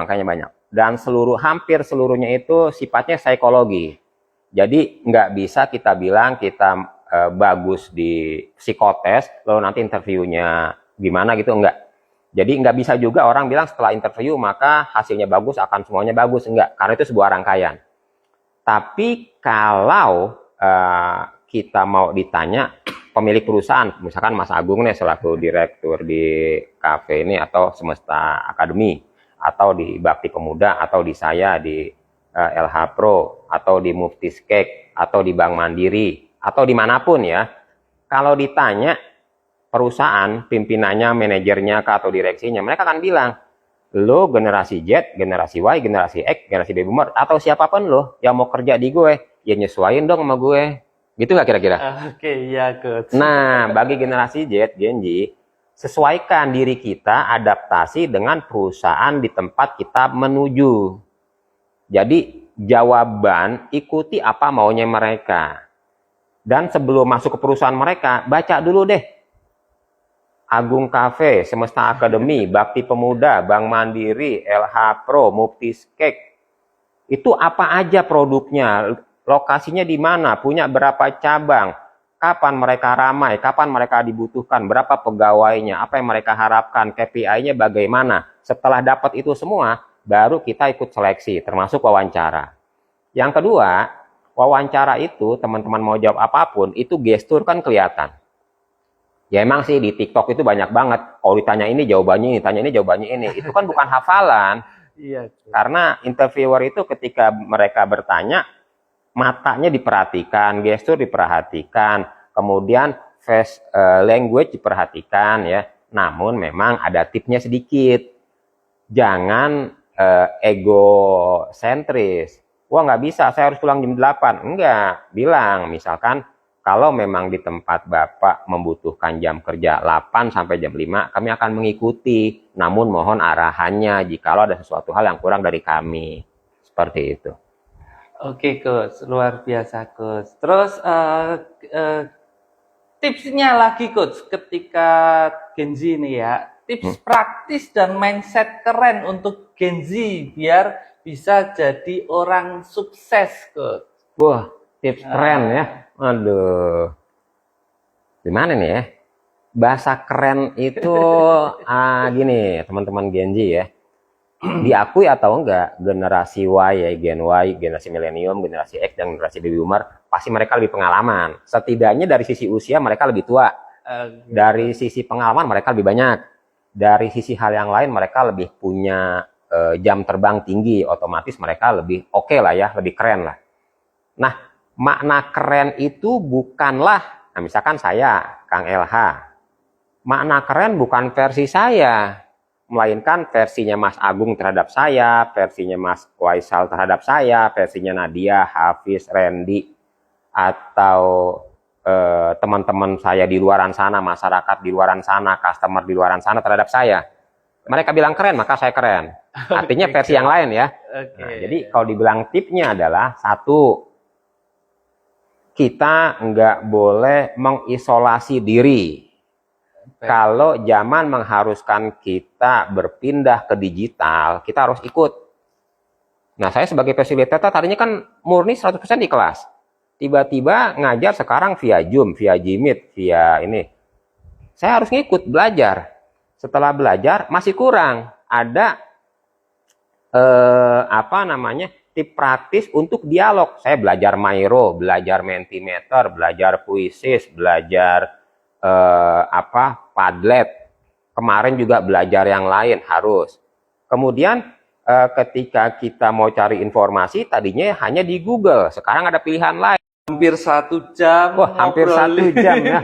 Speaker 2: dan hampir seluruhnya itu sifatnya psikologi. Jadi nggak bisa kita bilang kita bagus di psikotes lalu nanti interviewnya gimana gitu, enggak. Jadi nggak bisa juga orang bilang setelah interview maka hasilnya bagus, akan semuanya bagus, enggak, karena itu sebuah rangkaian. Tapi kalau kita mau ditanya pemilik perusahaan, misalkan Mas Agung nih selaku direktur di kafe ini atau Semesta Academy, atau di Bakti Pemuda, atau di saya di LH Pro, atau di Muftis Cake, atau di Bank Mandiri, atau dimanapun ya, kalau ditanya perusahaan, pimpinannya, manajernya, atau direksinya, mereka akan bilang, lo generasi Z, generasi Y, generasi X, generasi baby boomer, atau siapapun lo yang mau kerja di gue, ya nyesuaiin dong sama gue. Gitu nggak kira-kira?
Speaker 1: Oke, ya Coach.
Speaker 2: Nah, bagi generasi Z, Gen Z, sesuaikan diri kita adaptasi dengan perusahaan di tempat kita menuju. Jadi, jawaban ikuti apa maunya mereka. Dan sebelum masuk ke perusahaan mereka, baca dulu deh. Agung Cafe, Semesta Academy, Bakti Pemuda, Bank Mandiri, LH Pro, Muftis Cake. Itu apa aja produknya, lokasinya di mana, punya berapa cabang, kapan mereka ramai, kapan mereka dibutuhkan, berapa pegawainya, apa yang mereka harapkan, KPI-nya bagaimana. Setelah dapat itu semua, baru kita ikut seleksi, termasuk wawancara. Yang kedua, wawancara itu teman-teman mau jawab apapun, itu gestur kan kelihatan. Ya emang sih di TikTok itu banyak banget. Kalau ditanya ini jawabannya ini, tanya ini jawabannya ini. Itu kan bukan hafalan.
Speaker 1: Iya.
Speaker 2: Karena interviewer itu ketika mereka bertanya, matanya diperhatikan, gestur diperhatikan, kemudian face language diperhatikan ya. Namun memang ada tipsnya sedikit. jangan egosentris. Wah, nggak bisa, saya harus pulang jam 8. Enggak, bilang misalkan kalau memang di tempat Bapak membutuhkan jam kerja 8 sampai jam 5, kami akan mengikuti. Namun mohon arahannya jikalau ada sesuatu hal yang kurang dari kami. Seperti itu.
Speaker 1: Oke, Coach. Luar biasa, Coach. Terus eh, tipsnya lagi, Coach, ketika Gen Z ini ya. Tips praktis dan mindset keren untuk Gen Z biar bisa jadi orang sukses, Coach.
Speaker 2: Wah, tips keren ya. Aduh. Gimana nih ya? Bahasa keren itu gini, teman-teman Gen Z ya. Diakui atau enggak, generasi Y, ya, Gen Y, generasi milenium, generasi X, dan generasi baby boomer, pasti mereka lebih pengalaman. Setidaknya dari sisi usia mereka lebih tua. Dari sisi pengalaman mereka lebih banyak. Dari sisi hal yang lain mereka lebih punya jam terbang tinggi, otomatis mereka lebih oke lah ya, lebih keren lah. Nah, makna keren itu bukanlah, nah misalkan saya, Kang LH, makna keren bukan versi saya, melainkan versinya Mas Agung terhadap saya, versinya Mas Waisal terhadap saya, versinya Nadia, Hafiz, Randy, atau teman-teman saya di luaran sana, masyarakat di luaran sana, customer di luaran sana terhadap saya. Mereka bilang keren, maka saya keren. Artinya versi yang lain ya. Nah, jadi kalau dibilang tipsnya adalah, satu, kita nggak boleh mengisolasi diri. Kalau zaman mengharuskan kita berpindah ke digital, kita harus ikut. Nah, saya sebagai fasilitator tadinya kan murni 100% di kelas. Tiba-tiba ngajar sekarang via Zoom, via Gmeet, via ini. Saya harus ngikut, belajar. Setelah belajar masih kurang. Ada tip praktis untuk dialog. Saya belajar Miro, belajar Mentimeter, belajar Puisis, belajar Padlet. Kemarin juga belajar yang lain harus. Kemudian ketika kita mau cari informasi, tadinya hanya di Google. Sekarang ada pilihan lain.
Speaker 1: Hampir 1 jam.
Speaker 2: Wah, hampir 1 jam ya.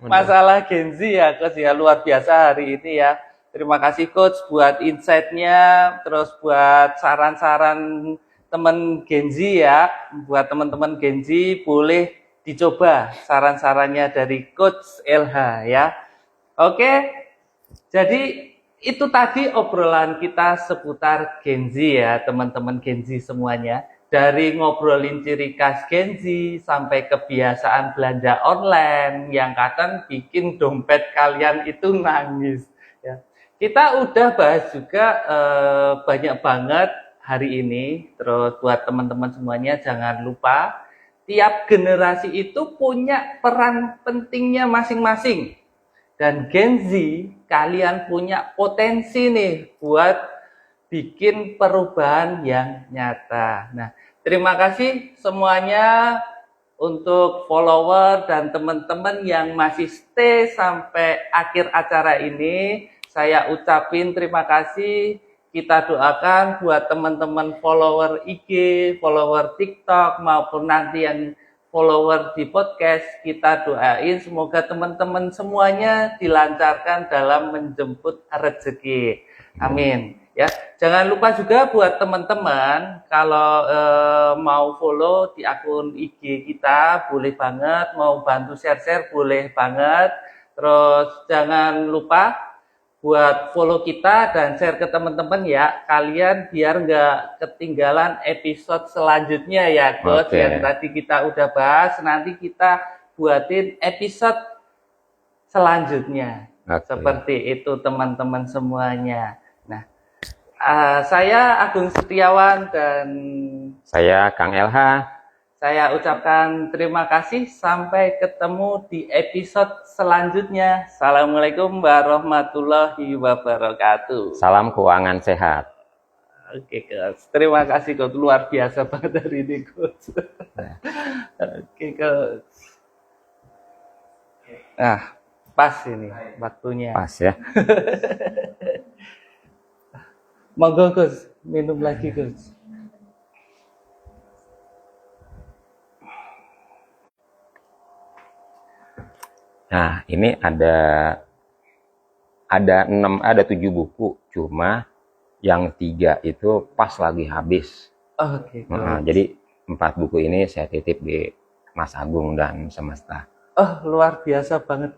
Speaker 1: Masalah Gen Z ya, Coach ya, luar biasa hari ini ya. Terima kasih Coach buat insight-nya, terus buat saran-saran teman Gen Z ya. Buat teman-teman Gen Z boleh dicoba saran-sarannya dari Coach LH ya. Oke, jadi itu tadi obrolan kita seputar Gen Z ya, teman-teman Gen Z semuanya. Dari ngobrolin ciri khas Gen Z sampai kebiasaan belanja online yang kadang bikin dompet kalian itu nangis. Ya. Kita udah bahas juga banyak banget hari ini. Terus buat teman-teman semuanya jangan lupa tiap generasi itu punya peran pentingnya masing-masing. Dan Gen Z kalian punya potensi nih buat bikin perubahan yang nyata. Nah, terima kasih semuanya untuk follower dan teman-teman yang masih stay sampai akhir acara ini. Saya ucapin terima kasih. Kita doakan buat teman-teman follower IG, follower TikTok, maupun nanti yang follower di podcast, kita doain semoga teman-teman semuanya dilancarkan dalam menjemput rezeki. Amin. Ya, jangan lupa juga buat teman-teman kalau mau follow di akun IG kita boleh banget, mau bantu share-share boleh banget. Terus jangan lupa buat follow kita dan share ke teman-teman ya, kalian biar nggak ketinggalan episode selanjutnya ya Coach. Yang tadi kita udah bahas, nanti kita buatin episode selanjutnya. Seperti itu teman-teman semuanya. Nah, saya Agung Setiawan dan
Speaker 2: saya Kang LH.
Speaker 1: Saya ucapkan terima kasih. Sampai ketemu di episode selanjutnya. Assalamualaikum warahmatullahi wabarakatuh.
Speaker 2: Salam keuangan sehat.
Speaker 1: Oke, Coach. Terima kasih, Coach. Luar biasa banget hari ini, Coach. Oke, Coach. Nah, pas ini waktunya.
Speaker 2: Pas ya.
Speaker 1: Monggo, Coach. Minum lagi, Coach.
Speaker 2: Nah, ini ada 7 buku, cuma yang 3 itu pas lagi habis.
Speaker 1: Oke.
Speaker 2: Jadi 4 buku ini saya titip di Mas Agung dan Semesta.
Speaker 1: Oh, luar biasa banget.